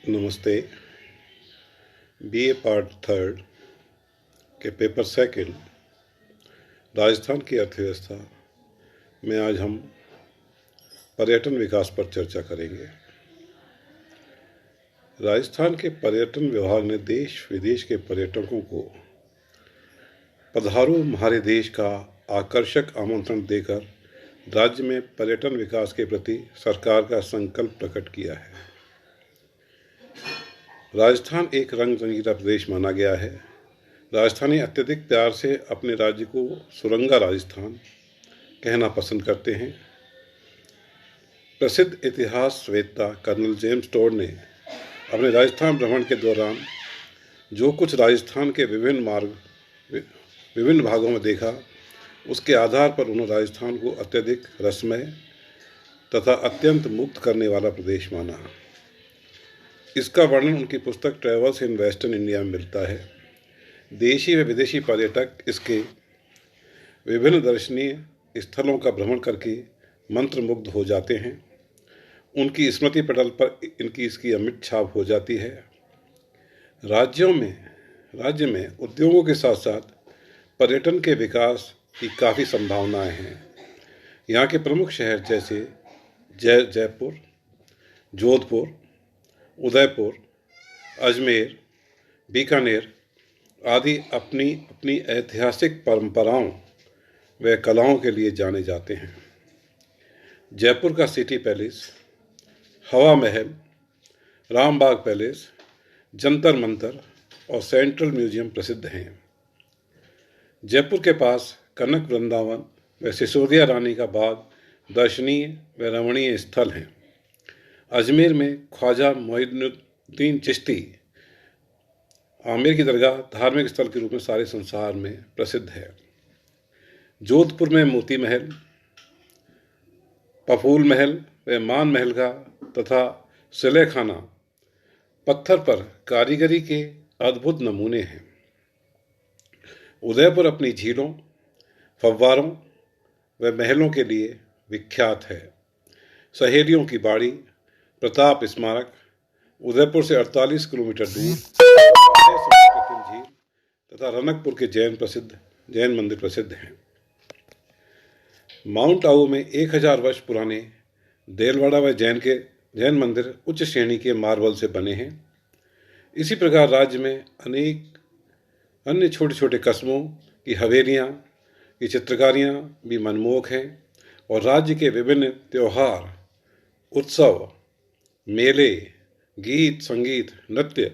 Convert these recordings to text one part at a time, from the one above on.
नमस्ते। BA part third के paper second Rajasthan की अर्थव्यवस्था में आज हम पर्यटन विकास पर चर्चा करेंगे। राजस्थान के पर्यटन विभाग ने देश विदेश के पर्यटकों को पधारो हमारे देश का आकर्षक आमंत्रण देकर राज्य में पर्यटन विकास के प्रति सरकार का संकल्प प्रकट किया है। राजस्थान एक रंग रंगीला प्रदेश माना गया है। राजस्थानी अत्यधिक प्यार से अपने राज्य को सुरंगा राजस्थान कहना पसंद करते हैं। प्रसिद्ध इतिहासवेत्ता कर्नल जेम्स टोड ने अपने राजस्थान भ्रमण के दौरान जो कुछ राजस्थान के विभिन्न भागों में देखा, उसके आधार पर उन्होंने राजस्थान को अत्यधिक रसमय तथा अत्यंत मुक्त करने वाला प्रदेश माना। इसका वर्णन उनकी पुस्तक ट्रैवल्स इन वेस्टर्न इंडिया में मिलता है। देशी व विदेशी पर्यटक इसके विभिन्न दर्शनीय स्थलों का भ्रमण करके मंत्रमुग्ध हो जाते हैं। उनकी स्मृति पटल पर इसकी अमिट छाप हो जाती है। राज्य में उद्योगों के साथ साथ पर्यटन के विकास की काफ़ी संभावनाएं हैं। यहाँ के प्रमुख शहर जैसे जयपुर, जोधपुर, उदयपुर, अजमेर, बीकानेर आदि अपनी ऐतिहासिक परंपराओं व कलाओं के लिए जाने जाते हैं। जयपुर का सिटी पैलेस, हवा महल, रामबाग पैलेस, जंतर मंतर और सेंट्रल म्यूजियम प्रसिद्ध हैं। जयपुर के पास कनक वृंदावन व सिसोदिया रानी का बाग दर्शनीय व रमणीय स्थल हैं। अजमेर में ख्वाजा मोइनुद्दीन चिश्ती आमेर की दरगाह धार्मिक स्थल के रूप में सारे संसार में प्रसिद्ध है। जोधपुर में मोती महल, पफूल महल व मान महल का तथा सिलेखाना पत्थर पर कारीगरी के अद्भुत नमूने हैं। उदयपुर अपनी झीलों, फव्वारों व महलों के लिए विख्यात है। सहेलियों की बाड़ी, प्रताप स्मारक, उदयपुर से 48 किलोमीटर दूर कृत्रिम झील तथा रनकपुर के जैन मंदिर प्रसिद्ध हैं। माउंट आबू में 1000 वर्ष पुराने देलवाड़ा व जैन मंदिर उच्च श्रेणी के मार्बल से बने हैं। इसी प्रकार राज्य में अनेक अन्य छोटे छोटे कस्बों की हवेलियाँ की चित्रकारियाँ भी मनमोहक हैं और राज्य के विभिन्न त्योहार, उत्सव, मेले, गीत, संगीत, नृत्य,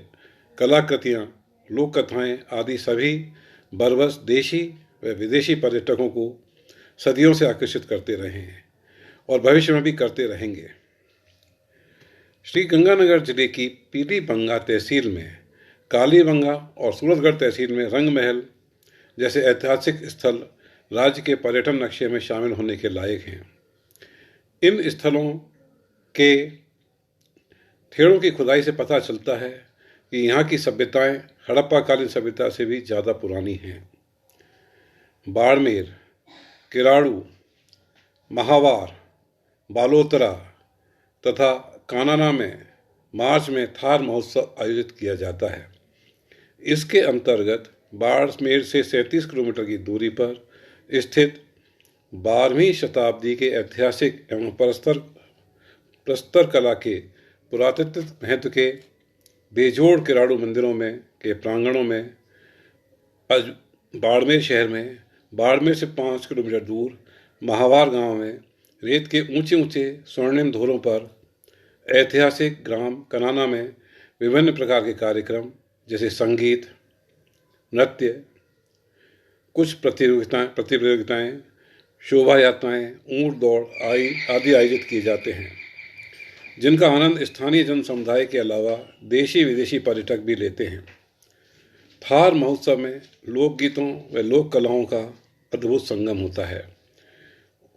कलाकृतियाँ, लोक कथाएँ आदि सभी बरबस देशी व विदेशी पर्यटकों को सदियों से आकर्षित करते रहे हैं और भविष्य में भी करते रहेंगे। श्री गंगानगर जिले की पीलीबंगा तहसील में कालीबंगा और सूरतगढ़ तहसील में रंग महल जैसे ऐतिहासिक स्थल राज्य के पर्यटन नक्शे में शामिल होने के लायक हैं। इन स्थलों के थेड़ों की खुदाई से पता चलता है कि यहाँ की सभ्यताएं हड़प्पाकालीन सभ्यता से भी ज़्यादा पुरानी हैं। बाड़मेर, किराड़ू, महावार, बालोतरा तथा कानाना में मार्च में थार महोत्सव आयोजित किया जाता है। इसके अंतर्गत बाड़मेर से 37 किलोमीटर की दूरी पर स्थित 12वीं शताब्दी के ऐतिहासिक एवं प्रस्तर कला के पुरातत्व महत्व के बेजोड़ किराड़ू मंदिरों में के प्रांगणों में बाड़मेर शहर में बाड़मेर से 5 किलोमीटर दूर महावार गांव में रेत के ऊंचे ऊंचे स्वर्णिम धोरों पर ऐतिहासिक ग्राम कनाना में विभिन्न प्रकार के कार्यक्रम जैसे संगीत, नृत्य, कुछ प्रतियोगिताएं, शोभा यात्राएं, ऊंट दौड़ आदि आयोजित किए जाते हैं, जिनका आनंद स्थानीय जन समुदाय के अलावा देशी विदेशी पर्यटक भी लेते हैं। थार महोत्सव में लोकगीतों व लोक कलाओं का अद्भुत संगम होता है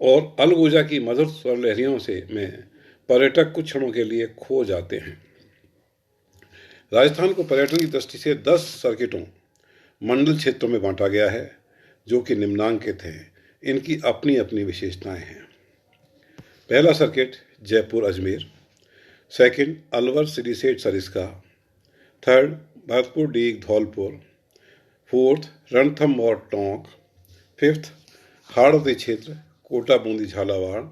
और अलगूजा की मधुर स्वर लहरियों में पर्यटक कुछ क्षणों के लिए खो जाते हैं। राजस्थान को पर्यटन की दृष्टि से 10 सर्किटों मंडल क्षेत्रों में बांटा गया है, जो कि निम्नांकित हैं। इनकी अपनी अपनी विशेषताएं हैं। पहला circuit Jaipur Ajmer, second, Alwar Siliserh Sariska. Third, Bharatpur Deeg Dholpur. Fourth, Ranthambore Tonk. Fifth, Hadoti क्षेत्र कोटा बूंदी झालावाड़।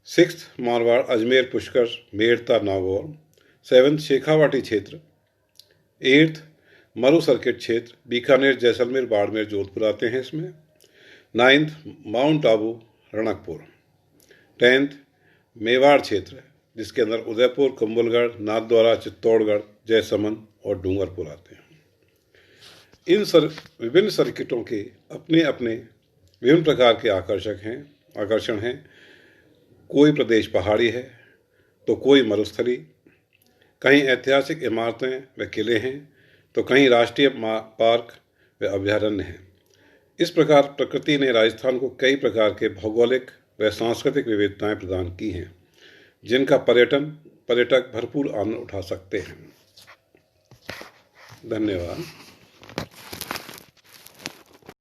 सिक्स्थ, मारवाड़ अजमेर पुष्कर मेड़ता नागौर। सेवन्थ, शेखावाटी क्षेत्र। एट्थ, मरु सर्किट क्षेत्र बीकानेर जैसलमेर बाड़मेर जोधपुर आते हैं इसमें। Ninth, mount Abu Ranakpur. 10th, Mewar क्षेत्र जिसके अंदर उदयपुर, कुंभलगढ़, नाथद्वारा, चित्तौड़गढ़, जयसमंद और डूंगरपुर आते हैं। इन विभिन्न सर्किटों के अपने अपने विभिन्न प्रकार के आकर्षण हैं। कोई प्रदेश पहाड़ी है तो कोई मरुस्थली, कहीं ऐतिहासिक इमारतें व किले हैं तो कहीं राष्ट्रीय पार्क व अभयारण्य हैं। इस प्रकार प्रकृति ने राजस्थान को कई प्रकार के भौगोलिक व सांस्कृतिक विविधताएं प्रदान की हैं जिनका पर्यटक भरपूर आनंद उठा सकते हैं। धन्यवाद।